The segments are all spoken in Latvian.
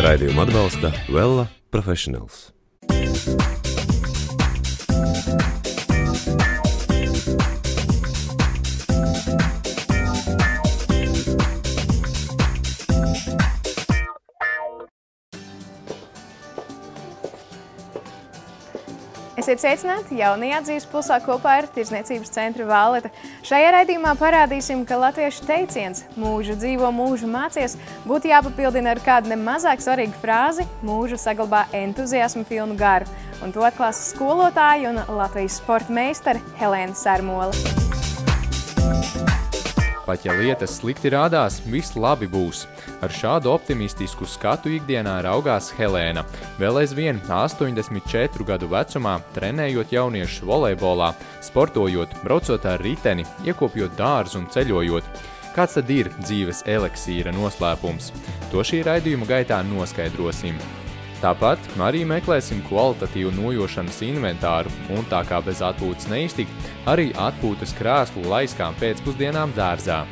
Raidījumu atbalsta Vella Professionals. Esiet sveicināti jaunajā dzīves pulsā kopā ar Tirdzniecības centru Valleta. Šajā raidījumā parādīsim, ka latviešu teiciens "mūžu dzīvo, mūžu mācies" būtu jāpapildina ar kādu nemazāk svarīgu frāzi "mūžu saglabā entuziasmu pilnu garu". Un to atklās skolotāja un Latvijas sporta meistare Helēna Sarmola. Pat ja lietas slikti rādās, viss labi būs. Ar šādu optimistisku skatu ikdienā raugās Helēna. Vēl aizvien 84 gadu vecumā, trenējot jauniešus volejbolā, sportojot, braucot ar riteni, iekopjot dārzu un ceļojot. Kāds tad ir dzīves eliksīra noslēpums? To šī raidījuma gaitā noskaidrosim. Tāpat arī meklēsim kvalitatīvu nojošanas inventāru un tā kā bez atpūtas neiztikt, arī atpūtas krēslu laiskām pēcpusdienām dārzā.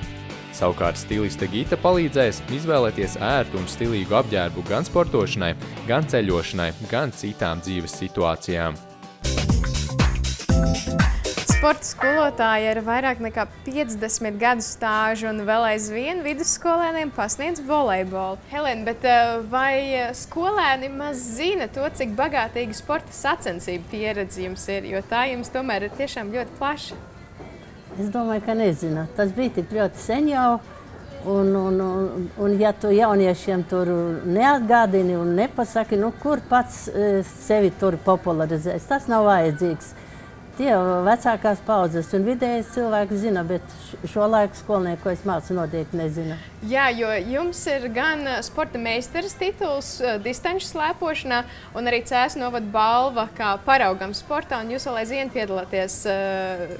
Savukārt stiliste Gita palīdzēs izvēlēties ērtu un stilīgu apģērbu gan sportošanai, gan ceļošanai, gan citām dzīves situācijām. Sporta skolotāja ar vairāk nekā 50 gadu stāžu un vēl aizvien vidusskolēniem pasniedz volejbolu. Helēna, bet vai skolēni maz zina to, cik bagātīga sporta sacensību pieredze jums ir, jo tā jums tomēr ir tiešām ļoti plaša? Es domāju, ka nezinu. Tas bija tik ļoti sen jau, un ja tu jauniešiem tur neatgādini un nepasaki, kur pats sevi tur popularizēs, tas nav vajadzīgs. Tie vecākās paudzes un vidējais cilvēki zina, bet šo laiku skolnieku, ko es mācu, noteikti nezina. Jā, jo jums ir gan sporta meistaras tituls distanču slēpošanā un arī Cēsu novada balva kā paraugam sportā, un jūs vēl aizvien piedalāties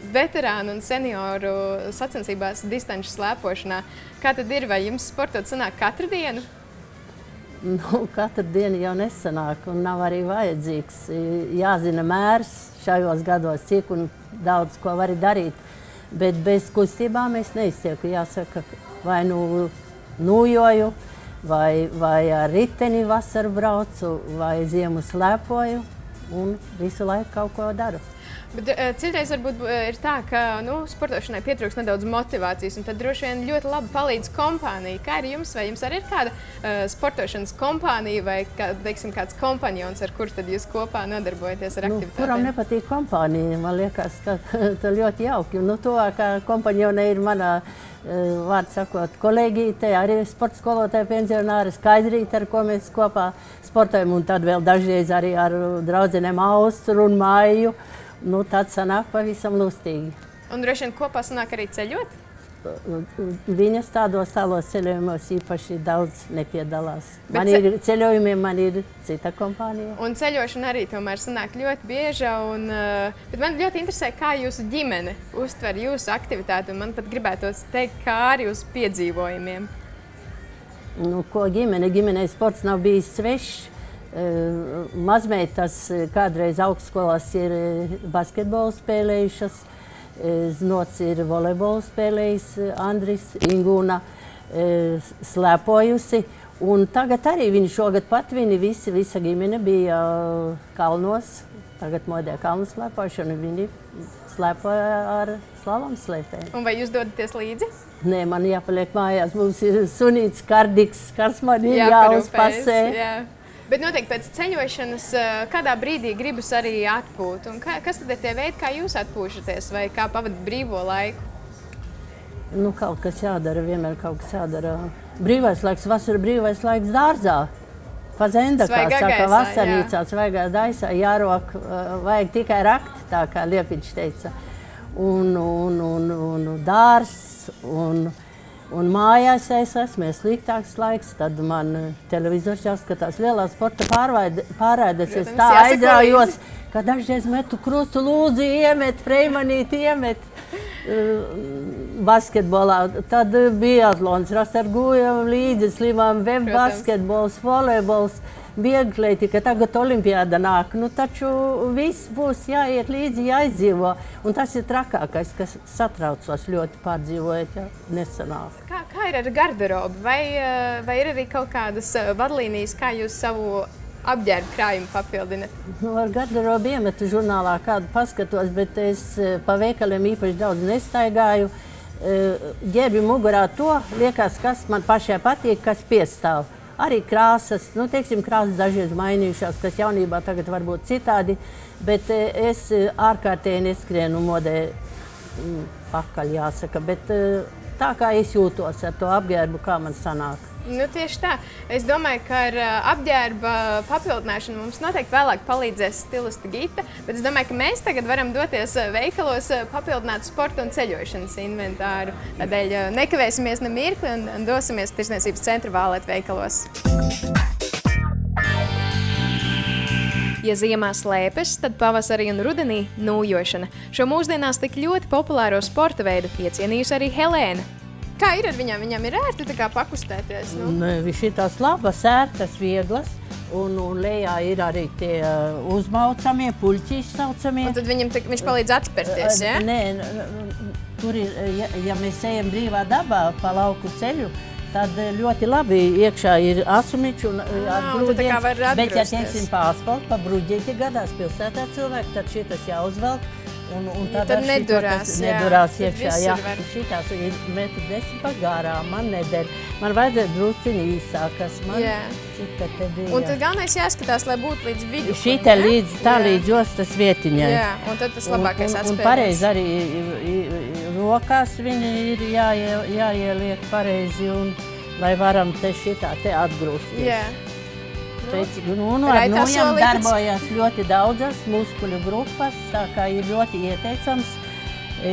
veterānu un senioru sacensībās distanču slēpošanā. Kā tad ir, vai jums sportot sanāk katru dienu? Katru dienu jau nesanāk un nav arī vajadzīgs. Jāzina mērs šajos gados, cik un daudz ko var darīt. Bet bez kustībām es neiztieku. Jāsaka, vai nojoju, vai ar riteni vasaru braucu, vai ziemu slēpoju un visu laiku kaut ko daru. Bet citreiz varbūt ir tā, ka sportošanai pietrūks nedaudz motivācijas, un tad droši vien ļoti labi palīdz kompānija. Kā ir jums? Vai jums arī ir kāda sportošanas kompānija vai, teiksim, kāds kompanjons, ar kur tad jūs kopā nodarbojaties ar aktivitātēm? Kuram nepatīk kompānija? Man liekas, ka tā ļoti jauki. Tuvākā kompanjone ir manā, vārdu sakot, kolēģīte, arī sporta skolotāja pensionāra Skaidrīte, ar ko mēs kopā sportojam, un tad vēl dažreiz arī ar draudzenēm Austru un Maiju. Tad sanāk pavisam lustīgi. Un droši vien kopā sanāk arī ceļot? Viņas tādos tālos ceļojumos īpaši daudz nepiedalās. Ceļojumiem man ir cita kompānija. Un ceļošana arī tomēr sanāk ļoti bieža. Bet man ļoti interesē, kā jūsu ģimene uztver jūsu aktivitāti. Un man pat gribētos teikt, kā arī uz piedzīvojumiem. Ko ģimene? Ģimenei sports nav bijis svešs. Mazmeitas kādreiz augstskolās ir basketbolu spēlējušas, Znots ir volejbolu spēlējis, Andris, Ingūna slēpojusi. Un tagad arī viņi šogad pat, visa ģimene bija kalnos, tagad modē kalnu slēpošanu, viņi slēpoja ar slalomu slēpēm. Un vai jūs dodaties līdzi? Nē, man jāpaliek mājās, mums ir sunīts kardiks, kas man ir jāuzpasē. Jā. Bet noteikti pēc ceļošanas kādā brīdī gribas arī atpūt. Un kas tad ir tie veidi, kā jūs atpūšaties vai kā pavadat brīvo laiku? Kaut kas jādara, vienmēr kaut kas jādara. Brīvais laiks, vasara brīvais laiks dārzā. Pazenda, kā saka, vasarnīcā, svaigā daisā, jārok, vajag tikai rakt, tā kā Liepiņš teica. Un dārs, un mājās es esmu sliktāks laiks, tad man televizors jāskatās lielās sporta pārraides. Es tā aizraujos, ka dažreiz metu krustu, lūdzu iemet, Freimanīti iemet basketbolā. Tad biatlons, rasargojam līdzi, slimām web basketbols, volejbols. Vieglatlētika, tagad olimpiāda nāk, taču viss būs jāiet līdzi, jāizdzīvo. Un tas ir trakākais, kas satraucos ļoti pārdzīvojot, ja nesanāk. Kā kā ir ar garderobu? Vai ir arī kaut kādas vadlīnijas, kā jūs savu apģērbu krājumu papildināt? Ar garderobu iemetu žurnālā kādu paskatos, bet es pa veikaliem īpaši daudz nestaigāju. Ģērbju mugurā to liekas, kas man pašai patīk, kas piestāv. Arī krāsas, teiksim, krāsas dažreiz mainījušās, kas jaunībā tagad varbūt citādi, bet es ārkārtēji neskrienu modē pakaļ, jāsaka, bet tā kā es jūtos ar to apģērbu, kā man sanāk. Tieši tā. Es domāju, ka ar apģērba papildināšanu mums noteikti vēlāk palīdzēs stilista Gita, bet es domāju, ka mēs tagad varam doties veikalos papildināt sporta un ceļošanas inventāru. Tādēļ nekavēsimies ne mirkli un dosimies Tirdzniecības centra Vālete veikalos. Ja ziemā slēpes, tad pavasarī un rudenī nūjošana. Šo mūsdienās tik ļoti populāro sporta veidu iecienījusi arī Helēna. Kā ir ar viņām? Viņām ir ērti tā kā pakustēties? Šitās labas, ērtas, vieglas, un lejā ir arī tie uzmaucamie, puļķīši saucamie. Un tad viņš palīdz atspērties, ja? Nē, tur ir, ja mēs ejam brīvā dabā pa lauku ceļu, tad ļoti labi iekšā ir asumiči un atgrūdiens. Bet, ja teiksim pa asfaltu, pa bruģīti gadās pilsētā cilvēki, tad šitas jāuzvelk. Un tad nedurās iekšā. Jā, šitās ir 1,10 m pa garām, man neder. Man vajadzēja drusciņi īsākas. Un tad galvenais jāskatās, lai būtu līdz vidu. Šita līdz jostas vietiņai. Jā, un tad tas labākais atspēries. Un pareizi arī rokās viņi ir jāieliek pareizi, un lai varam te šitā te atgrūsties. Jā. Ar nojām darbojas ļoti daudzas muskuļu grupas, tā kā ir ļoti ieteicams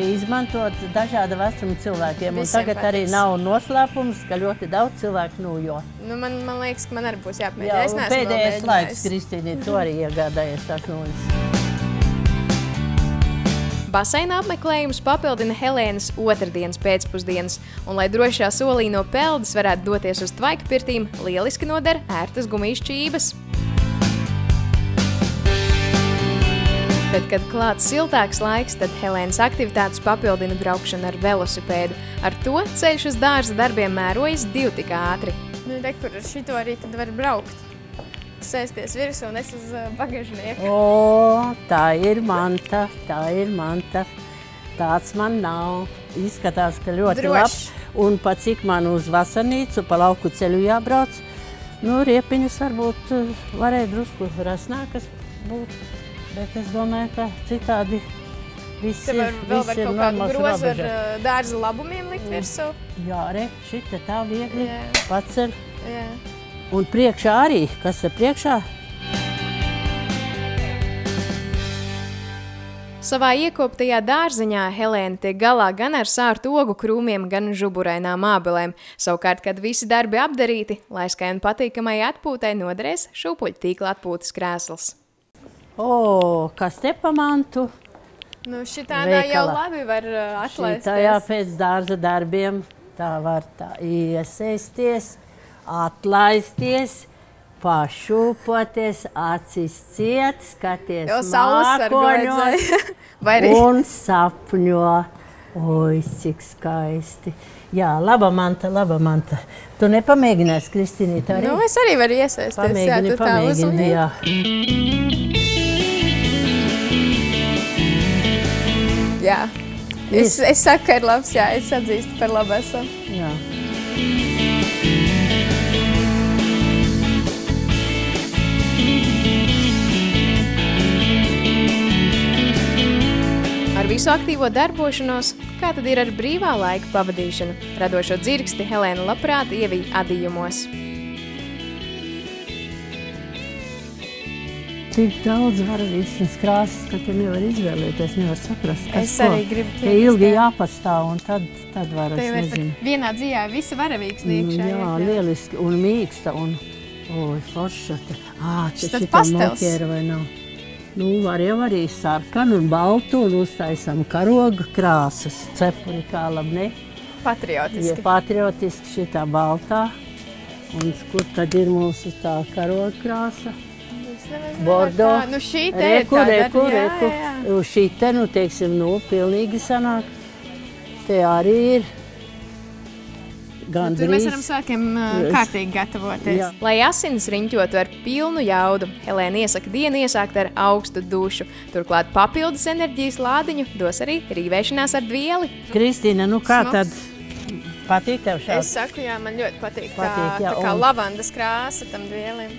izmantot dažāda vecuma cilvēkiem. Un tagad arī nav noslēpums, ka ļoti daudz cilvēku nūjo. Man liekas, ka man arī būs jāpamēģina. Jā, pēdējais laiks, Kristīne, to arī iegādājies tās nūjas. Baseina apmeklējums papildina Helēnas otrdienas pēcpusdienas, un, lai drošā solī no peldes varētu doties uz tvaika pirtīm, lieliski noder ērtas gumijas čības. Bet, kad klāts siltāks laiks, tad Helēnas aktivitātes papildina braukšana ar velosipēdu. Ar to ceļš uz dārza darbiem mērojas divi tik ātri. Rekur, ar šito arī tad var braukt. Sēsties virsū un es uz bagažnieku. Tā ir manta, Tāds man nav. Izskatās, ka ļoti labs. Un pa cik man uz vasarnīcu, pa lauku ceļu jābrauc, riepiņas varbūt varēja drusku rasnākas būt. Bet es domāju, ka citādi viss ir normāls robeža. Te var kaut kādu grozu ar dārza labumiem likt virsū? Jā, šita tā viegli paceļ. Un priekšā arī, kas ir priekšā? Savā iekoptajā dārziņā Helēna tiek galā gan ar sārtu ogu krūmiem, gan žuburainām ābelēm. Savukārt, kad visi darbi apdarīti, laiskai un patīkamai atpūtai noderēs šūpuļtīkla atpūtas krēsls. Kas te pa mantu? Šitādā jau labi var atlaisties. Šitajā pēc dārza darbiem tā var tā iesaisties. Atlaisties, pašūpoties, acis ciet, skaties mākoņos un sapņo. Oi, cik skaisti. Jā, laba manta. Tu nepamēģināsi, Kristīnīt, arī? Es arī varu iesaisties. Pamēģini, jā. Jā. Es saku, ka ir labs, jā. Es atzīstu par labu esam. Jā. Ar visu aktīvo darbošanos, kā tad ir ar brīvā laika pavadīšanu? Radošo dzirksti Helēna labprāt ievij adījumos. Tik daudz varavīksnes krāsas, ka tu nevar izvēlēties, nevar saprast, kas es arī gribu te ilgi jāpastāv, un tad var, es nezinu. Vienā dzījā visa varavīksne iekšā. Jā, lieliski, un mīksta, un forša te. Šis pastels. Moķēra vai nav? Var jau arī sarkanu un baltu, un uztaisam karoga krāsas. Cepuri kā labi, ne? Patriotiski. Ja patriotiski šitā baltā. Un kur tad ir mūsu tā karoga krāsa? Bordo. Šī te ir tāda. Jā. Šī te, teiksim, pilnīgi sanāk. Te arī ir. Tur mēs varam sākiem kārtīgi gatavoties. Jā. Lai asinis riņķotu ar pilnu jaudu, Helēna iesaka dienu iesākt ar augstu dušu. Turklāt papildus enerģijas lādiņu dos arī rīvēšanās ar dvieli. Kristīna, nu kā Smags. tad patīk tev Es šāds? saku, jā, man ļoti patīk Patīk, jā, tā kā un- lavandas krāsa tam dvielim.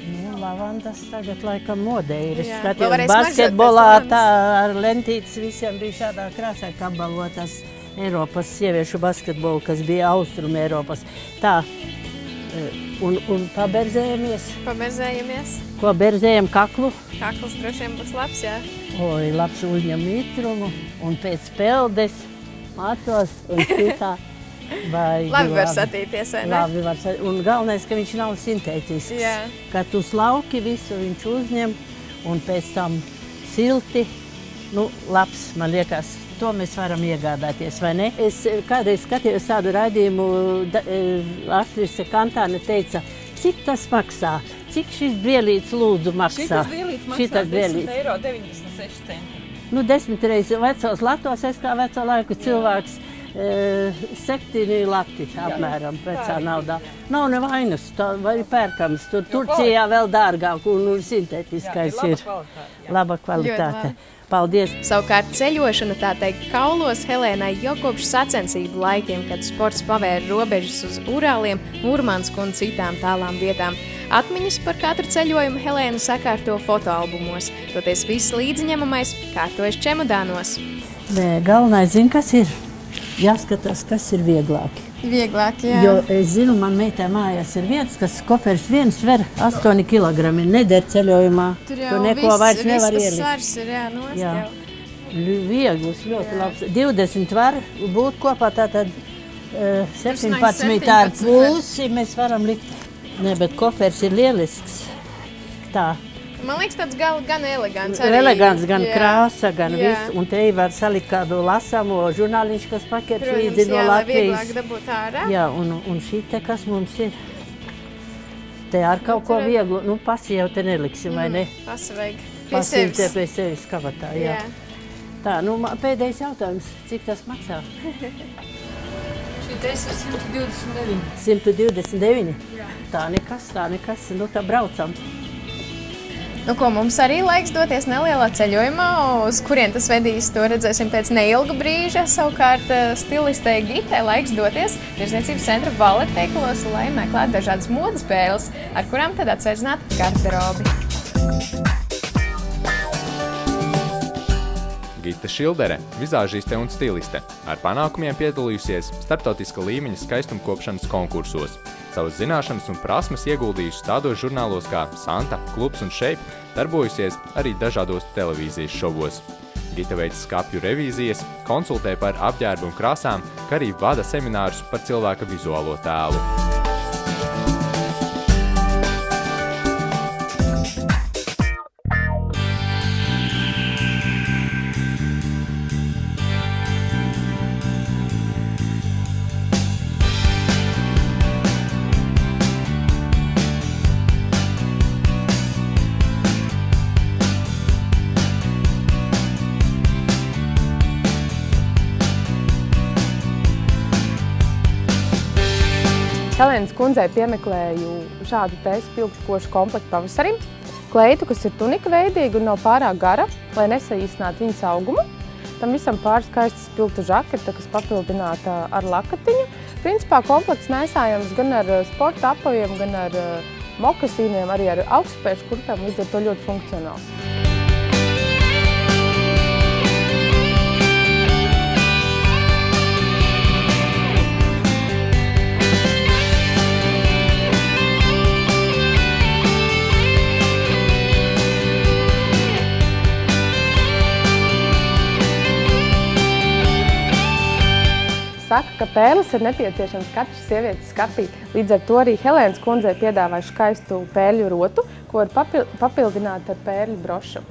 Nu, lavandas tagad laikam modē ir. Es Jā. Vēl skatījos varēs smaržot basketbolā, pēc tā ar lentītes visiem bija šādā krāsā, kā apbalvotas Eiropas sieviešu basketbolu, kas bija Austrum Eiropas. Tā, un paberzējamies. Paberzējamies. Ko berzējam kaklu? Kakls droši vien būs labs, jā. Oi, labs uzņem mitrumu, un pēc peldes matos un šitā. Labi var satīties, vai ne? Labi var satīties. Un galvenais, ka viņš nav sintētisks. Jā. Kad tu slauki visu viņš uzņem, un pēc tam silti, nu, labs, man liekas, to mēs varam iegādāties, vai ne? Es kādreiz skatījos tādu raidījumu, aktrise Kantāne teica, cik tas maksā, cik šis brielīts lūdzu maksā. Šitas brielīts maksā Šitas 10 brielīts. eiro 96 centi. Nu, 10 reizes vecos latos, es kā veco laiku cilvēks, 7 lati apmēram vecā naudā. Nav nevainas, tā vai pērkams. Tur Turcijā vēl dārgāk un sintētiskais ir. Laba kvalitāte. Ļoti Paldies! Savukārt ceļošana, tā teikt, kaulos Helēnai jau kopš sacensību laikiem, kad sports pavēra robežas uz Urāliem, Murmansku un citām tālām vietām. Atmiņas par katru ceļojumu Helēna sakārto fotoalbumos, toties viss līdziņemamais kārtojas čemodānos. Nē, galvenais zina, kas ir. Jāskatās, kas ir vieglāk. Vieglāk, jā. Jo es zinu, man meitai mājās ir vietas, kas koferis viens sver 8 kilogrami. Neder ceļojumā. Tur jau Tu neko vairs nevar viss ielikt. svars ir, jā, nost Jā. jau. Viegls, ļoti labs. 20 var būt kopā, tātad 17 ar 17 pusi mēs varam likt. Nē, bet koferis ir lielisks. Tā, Man liekas, tāds gan elegants. elegants, gan jā. krāsa, gan Jā. viss. Un te var salikt kādu lasamo žurnāliņš, kas pakets Protams, līdzi no jā, lai vieglāk Latvijas. dabūt ārā. Jā, un šī te, kas mums ir, te ar kaut ko tur ir- vieglu, nu pasi jau te neliksim, vai ne? Pasi vajag pie Pasim te sevis. pie sevis kabatā, jā. Jā. Tā, nu pēdējais jautājums, cik tas maksā? Šī teisa ir 129. 129? Tā nekas, nu tā braucam. Nu, ko mums arī laiks doties nelielā ceļojumā, uz kurien tas vedīs, to redzēsim pēc neilga brīža. Savukārt stilistei Gitai laiks doties Tirzniecības centra Valete veikalos, lai meklētu dažādas modes pērles, ar kurām tad atsveicināt garderobi. Gita Šildere, vizāžiste un stiliste, ar panākumiem piedalījusies starptautiska līmeņa skaistumkopšanas konkursos. Savas zināšanas un prasmes ieguldījusi tādos žurnālos kā Santa, Klubs un Shape, darbojusies arī dažādos televīzijas šovos. Gita veic skapju revīzijas, konsultē par apģērbu un krāsām, kā arī vada seminārus par cilvēka vizuālo tēlu. Helēnas kundzei piemeklēju šādu te spilgtkošu komplektu pavasarim. Kleitu, kas ir tunika veidīga un nav pārāk gara, lai nesaīsinātu viņas augumu. Tam visam pāri skaista spilgta žaketa, kas papildināta ar lakatiņu. Principā komplekts nesājams gan ar sporta apaviem, gan ar mokasīniem, arī ar augstspēšu kurpēm, līdz ar to ļoti funkcionāls. Saka, ka pērles ir nepieciešams katras sievietes skapī. Līdz ar to arī Helēnas kundzei piedāvāja skaistu pērļu rotu, ko var papildināt ar pērļu brošu.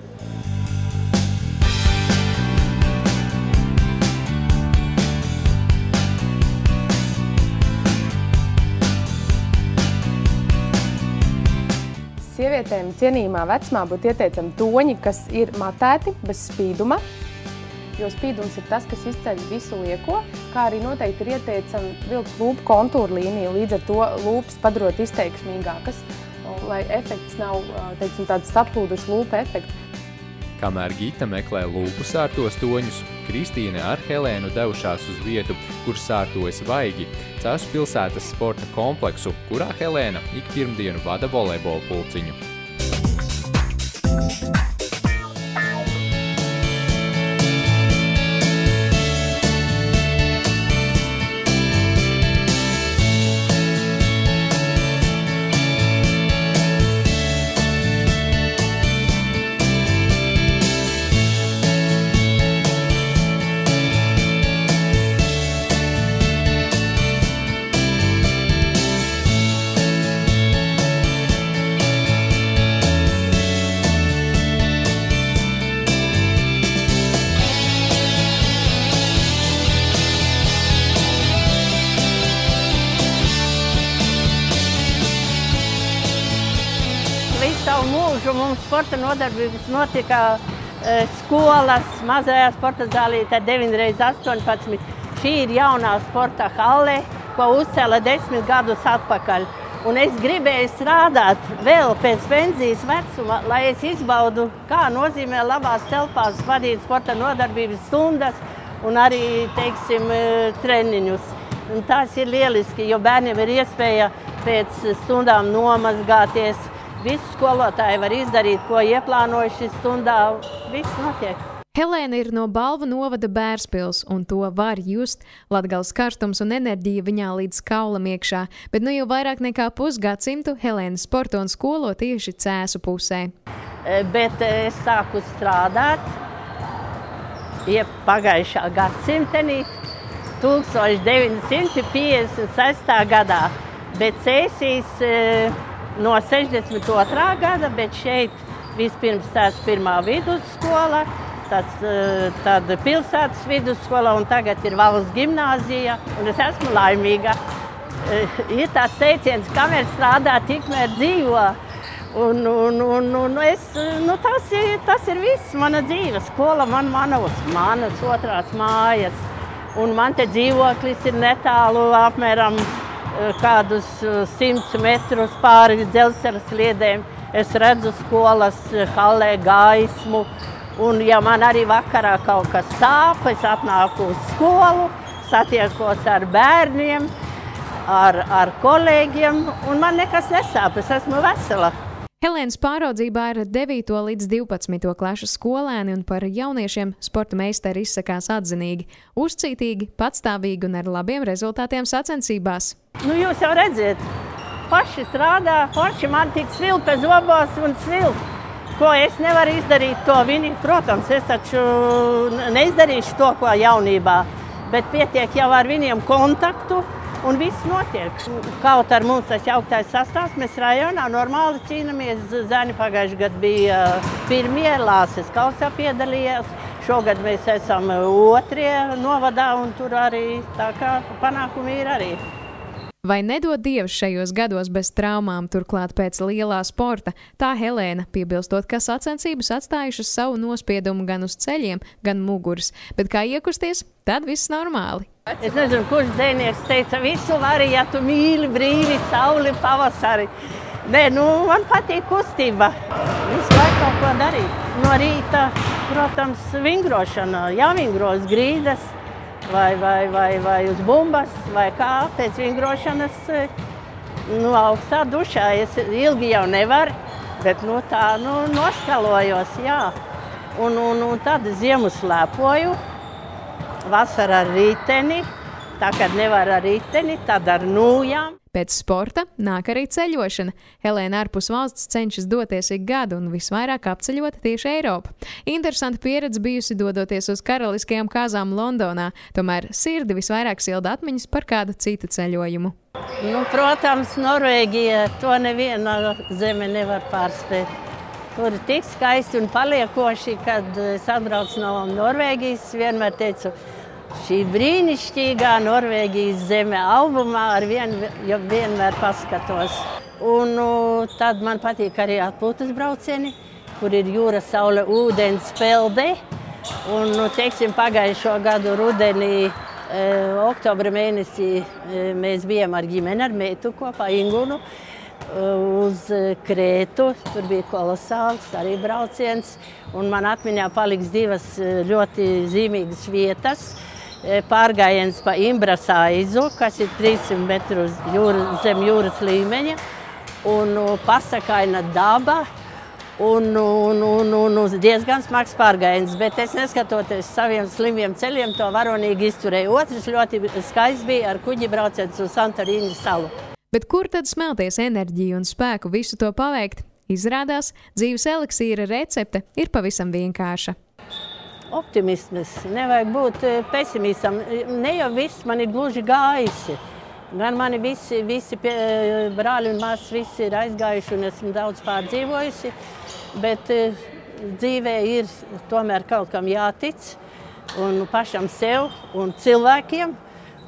Sievietēm cienījumā vecumā būtu ieteicami toņi, kas ir matēti, bez spīduma. jo spīdums ir tas, kas izceļ visu lieko, kā arī noteikti ir ieteicami vilkt lūpu kontūru līniju, līdz ar to lūpas padarot izteiksmīgākas, lai efekts nav, teiksim, tāds saplūdušs lūpa efekts. Kamēr Gita meklē lūpu sārtos toņus, Kristīne ar Helēnu devušās uz vietu, kur sārtojas Vaigi, Cēsu pilsētas sporta kompleksu, kurā Helēna ik pirmdienu vada volejbola pulciņu. Visu savu mūžu mums sporta nodarbības notika skolas, mazajā sporta zālītē 9x18. Šī ir jaunā sporta halle, ko uzcēla 10 gadus atpakaļ. Un es gribēju strādāt vēl pēc pensijas vecuma, lai es izbaudu, kā nozīmē labās telpās vadīt sporta nodarbības stundas un arī, teiksim, treniņus. Un tas ir lieliski, jo bērniem ir iespēja pēc stundām nomazgāties. Visi skolotāji var izdarīt, ko ieplānojuši stundā. Viss notiek. Helēna ir no Balvu novada Bērspils, un to var just. Latgales karstums un enerģija viņā līdz kaulam iekšā, bet nu jau vairāk nekā pusgadsimtu Helēna sporto un skolo tieši Cēsu pusē. Bet es sāku strādāt pagājušā gadsimtenī, 1956. gadā, bet sēsīs no 62. gada, bet šeit vispirms tās pirmā vidusskola, tad pilsētas vidusskola un tagad ir valsts gimnāzija, un es esmu laimīga. Ir tās teiciens, kamēr strādā, tikmēr dzīvo. Tas ir viss, mana dzīve. Skola manas otrās mājas, un man te dzīvoklis ir netālu apmēram kādus 100 metrus pāri dzelzceļa sliedēm. Es redzu skolas hallē gaismu, un ja man arī vakarā kaut kas sāp, es atnāku uz skolu, satiekos ar bērniem, ar kolēģiem, un man nekas nesāp, es esmu vesela. Helēnas pāraudzībā ir 9. līdz 12. klašu skolēni, un par jauniešiem sporta meistari izsakās atzinīgi, uzcītīgi, patstāvīgi un ar labiem rezultātiem sacensībās. Nu, jūs jau redziet, paši strādā, paši man tik svilpa zobos un svilpa. Ko es nevaru izdarīt, to viņi, protams, es taču neizdarīšu to, ko jaunībā, bet pietiek jau ar viņiem kontaktu, un viss notiek. Kaut ar mums tas jauktais sastāvs, mēs rajonā normāli cīnamies. Zēni pagājuši gadu bija pirmie, Lāses kausā piedalījās. Šogad mēs esam otrie novadā, un tur arī tā kā panākumi ir arī. Vai nedod Dievs šajos gados bez traumām, turklāt pēc lielā sporta? Tā Helēna, piebilstot, ka sacensības atstājušas savu nospiedumu gan uz ceļiem, gan muguras. Bet kā iekusties, tad viss normāli. Es nezinu, kurš dzejnieks teica, visu vari, ja tu mīli brīvi, sauli, pavasari. Nē, man patīk kustība. Visu laiku kaut ko darīt. No rīta, protams, vingrošana, jāvingros grīdas. Vai uz bumbas, vai kā pēc vingrošanas augstā dušā. Es ilgi jau nevaru, bet tā noskalojos, jā. Un tad ziemu slēpoju, vasarā ar riteni, tā kad nevar ar riteni, tad ar nūjām. Pēc sporta nāk arī ceļošana. Helēna ārpus valsts cenšas doties ik gadu un visvairāk apceļot tieši Eiropu. Interesanta pieredze bijusi dodoties uz karaliskajām kāzām Londonā, tomēr sirdi visvairāk silda atmiņas par kādu citu ceļojumu. Protams, Norvēģija, to neviena zeme nevar pārspēt. Tur ir tik skaisti un paliekoši, kad es atbraucu no Norvēģijas, vienmēr teicu, šī brīnišķīgā Norvēģijas zeme albumā vienmēr paskatos. Un tad man patīk arī atpūtas braucieni, kur ir jūra, saule, ūdens, pelde. Un, teiksim, pagājušo gadu rudenī, oktobra mēnesī mēs bijām ar ģimeni, ar meitu kopā, Ingunu, uz Krētu. Tur bija kolosāls arī brauciens. Un man atmiņā paliks divas ļoti zīmīgas vietas. Pārgājiens pa Imbras aizu, kas ir 300 metru zem jūras līmeņa. Un pasakaina daba. Un diezgan smags pārgājiens, bet es neskatoties saviem slimiem ceļiem, to varonīgi izturēju. Otrs ļoti skaists bija ar kuģi brauciens uz Santorīņu salu. Bet kur tad smelties enerģiju un spēku visu to paveikt? Izrādās, dzīves eliksīra recepte ir pavisam vienkārša. Optimisms, nevajag būt pesimistam. Ne jau viss man ir gluži gājusi. Gan mani visi brāļi un māsas visi ir aizgājuši un esmu daudz pārdzīvojusi, bet dzīvē ir tomēr kaut kam jātic, un pašam sev, un cilvēkiem,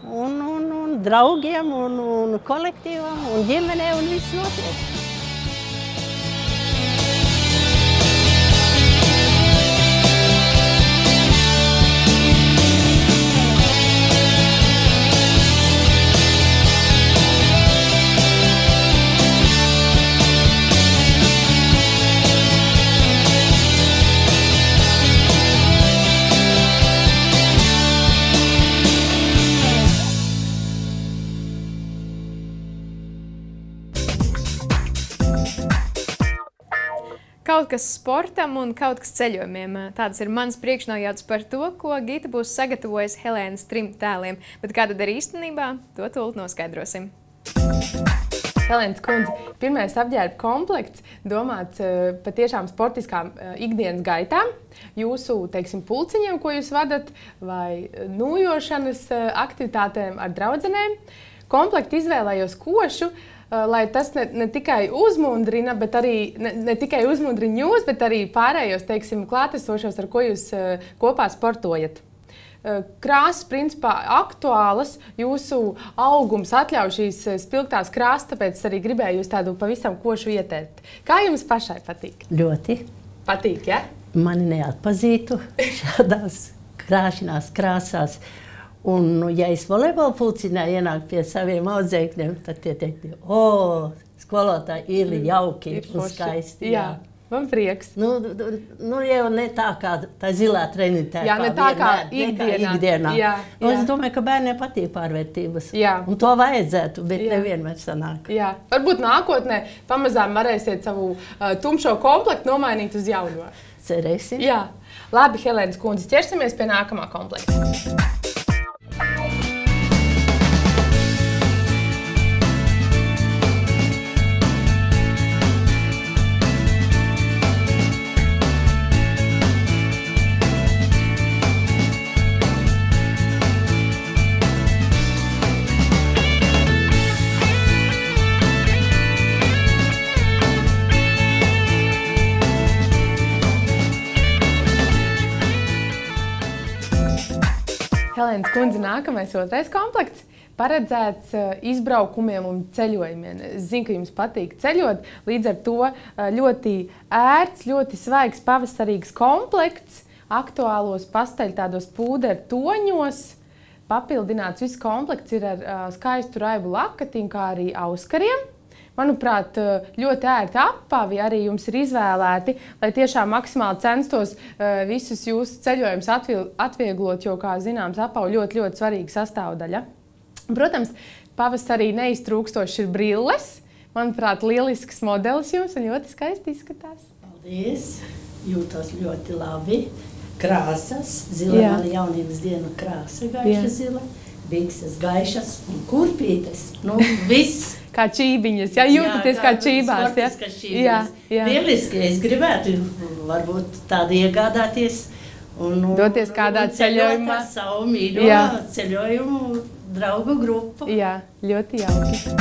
un draugiem, un kolektīvam, un ģimenē, un viss notiek. Kaut kas sportam un kaut kas ceļojumiem. Tādas ir mans priekšnojauts par to, ko Gita būs sagatavojusi Helēnas 3 tēliem. Bet kā tad ir īstenībā, to tūlīt noskaidrosim. Helēnas kundze, pirmais apģērba komplekts domāts patiešām sportiskām ikdienas gaitām, jūsu, teiksim, pulciņiem, ko jūs vadat, vai nūjošanas aktivitātēm ar draudzenēm. Komplektu izvēlējos košu, lai tas ne tikai uzmundrina, bet arī ne tikai uzmundrina jūs, bet arī pārējos, teiksim, klātesošos, ar ko jūs kopā sportojat. Krāsas, principā, aktuālas, jūsu augums atļauj šīs spilgtās krāsas, tāpēc arī gribēju jūs tādu pavisam košu ieteikt. Kā jums pašai patīk? Ļoti. Patīk, ja? Mani neatpazītu šādās krāšņās krāsās. Un, ja es volejbola pulcinā ienāku pie saviem audzēkļiem, tad tie teikti, skolotāji ir jauki un skaisti. Jā, man prieks. Nu, jau ne tā kā tā zilā trenitē. Jā, ne tā kā ikdienā. Jā. Es domāju, ka bērniem patīk pārvērtības. Jā. Un to vajadzētu, bet nevienmēr sanāk. Jā. Varbūt nākotnē pamazām varēsiet savu tumšo komplektu nomainīt uz jauno. Cerēsim. Jā. Labi, Helēnas kundze, ķersimies pie nākamā komplekta. Helēnas kundze, nākamais otrais komplekts paredzēts izbraukumiem un ceļojumiem. Es zinu, ka jums patīk ceļot, līdz ar to ļoti ērts, ļoti svaigs pavasarīgs komplekts, aktuālos pasteļu tādos pūderu toņos. Papildināts viss komplekts ir ar skaistu raibu lakatiņu, kā arī auskariem. Manuprāt, ļoti ērti apavi arī jums ir izvēlēti, lai tiešām maksimāli censtos visus jūsu ceļojumus atvieglot, jo, kā zināms, apavi ļoti svarīga sastāvdaļa. Protams, pavasarī neiztrūkstoši ir brilles. Manuprāt, lielisks modelis jums un ļoti skaisti izskatās. Paldies! Jūtos ļoti labi. Krāsas, zila man jaunības dienu krāsa, gaiša zila, bikses gaišas un kurpītes. Nu, viss! Kā čībiņas, ja? Jūtaties kā čībās, ja? Sportiskas čībās. Lieliski, es gribētu varbūt tādu iegādāties un doties kādā ceļojumā. Ar savu mīļo ceļojumu draugu grupu. Jā, ļoti jauki.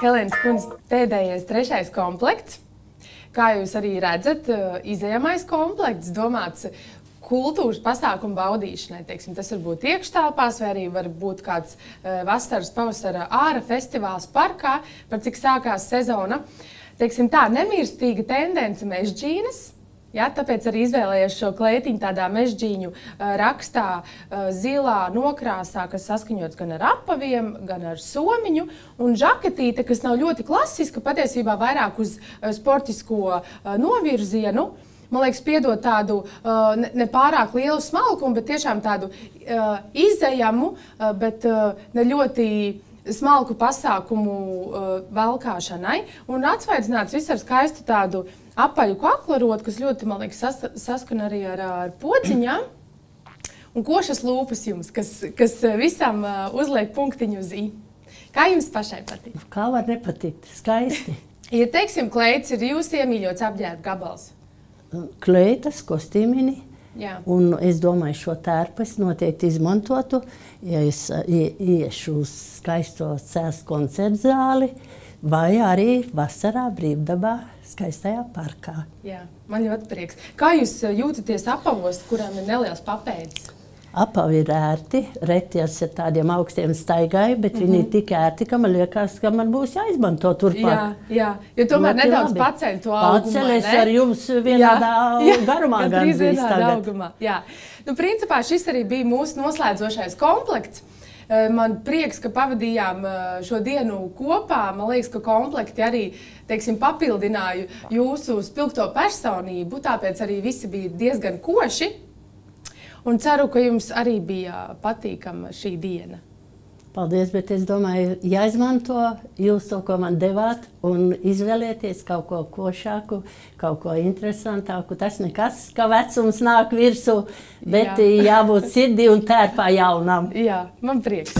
Helēnas kundze, pēdējais 3. komplekts. Kā jūs arī redzat, izejamais komplekts domāts kultūras pasākumu baudīšanai. Teiksim, tas var būt iekštelpās, vai arī var būt kāds vasaras, pavasara āra festivāls parkā, par cik sākās sezona. Teiksim, tā nemirstīga tendence mežģīnes. Ja, tāpēc arī izvēlējos šo kleitiņu tādā mežģīņu rakstā, zilā nokrāsā, kas saskaņots gan ar apaviem, gan ar somiņu. Un žaketīte, kas nav ļoti klasiska, patiesībā vairāk uz sportisko novirzienu. Man liekas, piedod tādu ne pārāk lielu smalkumu, bet tiešām tādu izejamu, bet ne ļoti smalku pasākumu valkāšanai. Un atsvaidzināts viss ar skaistu tādu apaļu kaklarotu, kas ļoti, man liekas, saskan arī ar pociņām. Un košas lūpas jums, kas visam uzliek punktiņu uz i. Kā jums pašai patīk? Kā var nepatikt? Skaisti. Ja, teiksim, kleits ir jūsu iemīļots apģērba gabals? Kleitas, kostīmini. Jā. Un es domāju, šo tērpu es noteikti izmantotu, ja es iešu uz skaisto CES koncertu zāli, vai arī vasarā brīvdabā skaistajā parkā. Jā, man ļoti prieks. Kā jūs jūtaties apavos, kurām ir neliels papēdis? Apavi ir ērti, reties ar tādiem augstiem staigai, bet viņi ir tik ērti, ka man liekas, ka man būs jāizmanto turpāk. Jā, jo tomēr Ļoti nedaudz labi. paceļ to augumu, Paceļ es ar jums vienādā garumā gandrīz tagad. Augumā, jā. Nu, principā šis arī bija mūsu noslēdzošais komplekts. Man prieks, ka pavadījām šo dienu kopā. Man liekas, ka komplekti arī, teiksim, papildināja jūsu spilgto personību, tāpēc arī visi bija diezgan koši. Un ceru, ka jums arī bija patīkama šī diena. Paldies, bet es domāju, jāizmanto jūs to, ko man devāt, un izvēlieties kaut ko košāku, kaut ko interesantāku. Tas nekas, ka vecums nāk virsū, bet jābūt sirdī un tērpā jaunam. Jā, man prieks.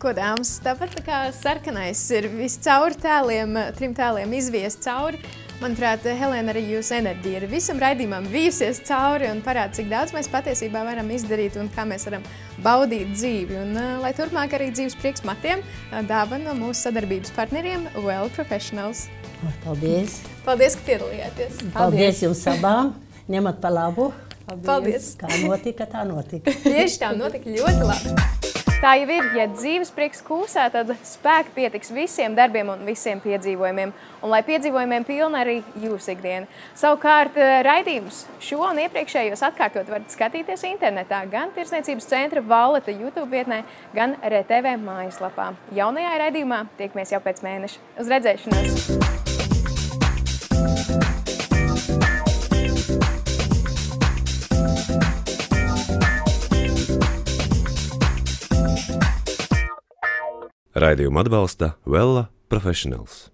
Ko, dāmas, tāpat tā kā sarkanais ir viscauri tēliem, 3 tēliem izvies cauri. Manuprāt, Helēna, arī jūsu enerģija ir visam raidījumam vijusies cauri un parāda, cik daudz mēs patiesībā varam izdarīt un kā mēs varam baudīt dzīvi. Un, lai turpmāk arī dzīves prieks matiem, dāvana no mūsu sadarbības partneriem Well Professionals. Paldies. Paldies, ka piedalījāties. Paldies jums abām. Ņemat pa labu. Paldies. Kā notika, tā notika. Tieši tā notika ļoti labi. Tā jau ir, ja dzīves prieks kūsā, tad spēka pietiks visiem darbiem un visiem piedzīvojumiem. Un lai piedzīvojumiem pilna arī jūsu ikdiena. Savukārt raidījumus šo un iepriekšējos atkārtot varat skatīties internetā gan Tirdzniecības centra Valleta YouTube vietnē, gan RTV mājaslapā. Jaunajā raidījumā tiekamies jau pēc mēneša. Uz redzēšanos! Raidījumu atbalsta Well Professionals.